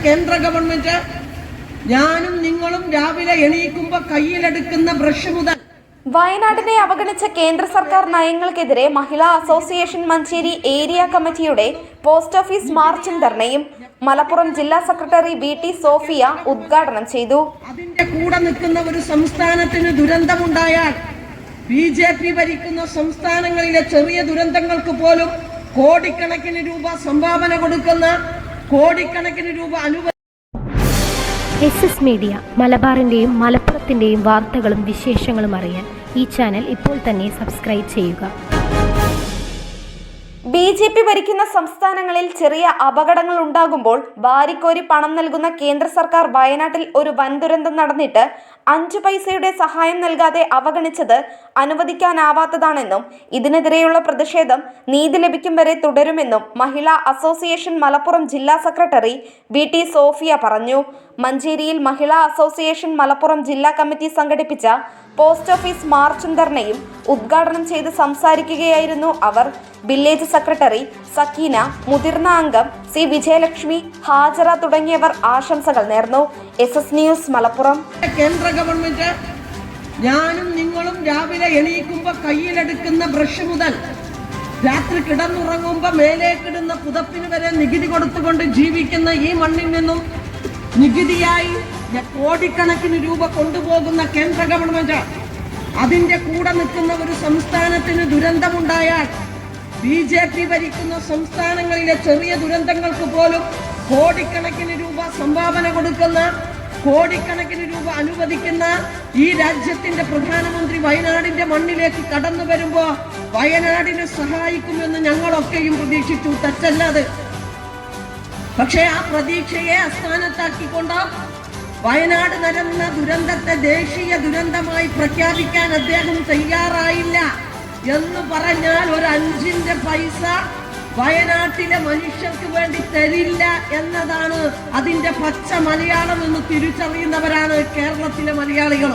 കേന്ദ്ര ഗവൺമെന്റ് ഞാനും നിങ്ങളും രാവിലെ എണീക്കുമ്പോൾ കയ്യിലെടുക്കുന്ന ബ്രഷ് മുതൽ വയനാടിനെ അവഗണിച്ച കേന്ദ്ര സർക്കാർ നയങ്ങൾക്കെതിരെ മഹിളാ അസോസിയേഷൻ മഞ്ചേരി ഏരിയ കമ്മിറ്റിയുടെ പോസ്റ്റ് ഓഫീസ് മാർച്ചും ധർണയും മലപ്പുറം ജില്ലാ സെക്രട്ടറി VT സോഫിയ ഉദ്ഘാടനം ചെയ്തു. അതിന്റെ കൂടെ നിൽക്കുന്ന ഒരു സംസ്ഥാനത്തിന് ദുരന്തമുണ്ടായാൽ BJP ഭരിക്കുന്ന സംസ്ഥാനങ്ങളിലെ ചെറിയ ദുരന്തങ്ങൾക്ക് പോലും കോടിക്കണക്കിന് രൂപ സംഭാവന കൊടുക്കുന്ന കോടിക്കണക്കിന് രൂപ SS മീഡിയ മലബാറിന്റെയും മലപ്പുറത്തിന്റെയും വാർത്തകളും വിശേഷങ്ങളും അറിയാൻ ഈ ചാനൽ ഇപ്പോൾ തന്നെ സബ്സ്ക്രൈബ് ചെയ്യുക. BJP ഭരിക്കുന്ന സംസ്ഥാനങ്ങളിൽ ചെറിയ അപകടങ്ങൾ ഉണ്ടാകുമ്പോൾ വാരിക്കോരി പണം നൽകുന്ന കേന്ദ്ര സർക്കാർ വയനാട്ടിൽ ഒരു വൻ ദുരന്തം നടന്നിട്ട് 5 പൈസയുടെ സഹായം നൽകാതെ അവഗണിച്ചത് അനുവദിക്കാനാവാത്തതാണെന്നും ഇതിനെതിരെയുള്ള പ്രതിഷേധം നീതി ലഭിക്കും വരെ തുടരുമെന്നും മഹിളാ അസോസിയേഷൻ മലപ്പുറം ജില്ലാ സെക്രട്ടറി VT സോഫിയ പറഞ്ഞു. മഞ്ചേരിയിൽ മഹിളാ അസോസിയേഷൻ മലപ്പുറം ജില്ലാ കമ്മിറ്റി സംഘടിപ്പിച്ച പോസ്റ്റ് ഓഫീസ് മാർച്ചും ധർണയും ഉദ്ഘാടനം ചെയ്ത് സംസാരിക്കുകയായിരുന്നു അവർ. വില്ലേജ് സെക്രട്ടറി സക്കീന, മുതിർന്ന അംഗം C വിജയലക്ഷ്മി, ഹാജറ തുടങ്ങിയവർ ആശംസകൾ നേർന്നു. SS news Malappuram. കേന്ദ്ര ഗവൺമെന്റ് ഞാനും നിങ്ങളും രാവിലെ എണീക്കുമ്പോൾ കയ്യിലെടുക്കുന്ന ബ്രഷ് മുതൽ രാത്രി കിടന്നുറങ്ങുമ്പോൾ മേലേക്കിടുന്ന പുതപ്പിന് വരെ നികുതി കൊടുത്തുകൊണ്ട് ജീവിക്കുന്ന ഈ മണ്ണിൽ നിന്നും നികുതിയായി കോടിക്കണക്കിന് രൂപ കൊണ്ടുപോകുന്ന കേന്ദ്ര ഗവൺമെന്റ് അതിന്റെ കൂടെ നിൽക്കുന്ന ഒരു സംസ്ഥാനത്തിന് ദുരന്തമുണ്ടായാൽ BJP ഭരിക്കുന്ന സംസ്ഥാനങ്ങളിലെ ചെറിയ ദുരന്തങ്ങൾക്ക് പോലും കോടിക്കണക്കിന് രൂപ സംഭാവന കൊടുക്കുന്ന കോടിക്കണക്കിന് രൂപ അനുവദിക്കുന്ന ഈ രാജ്യത്തിന്റെ പ്രധാനമന്ത്രി വയനാടിന്റെ മണ്ണിലേക്ക് കടന്നു വരുമ്പോ വയനാടിനെ സഹായിക്കുമെന്ന് ഞങ്ങളൊക്കെയും പ്രതീക്ഷിച്ചു. തെറ്റല്ലത്. പക്ഷേ ആ പ്രതീക്ഷയെ അസ്ഥാനത്താക്കിക്കൊണ്ട് വയനാട് നടന്ന ദുരന്തത്തെ ദേശീയ ദുരന്തമായി പ്രഖ്യാപിക്കാൻ അദ്ദേഹം തയ്യാറായില്ല എന്ന് പറഞ്ഞാൽ ഒരു 5 പൈസ വയനാട്ടിലെ മനുഷ്യർക്ക് വേണ്ടി തരില്ല എന്നതാണ് അതിന്റെ പച്ച മലയാളം എന്ന് തിരിച്ചറിയുന്നവരാണ് കേരളത്തിലെ മലയാളികൾ.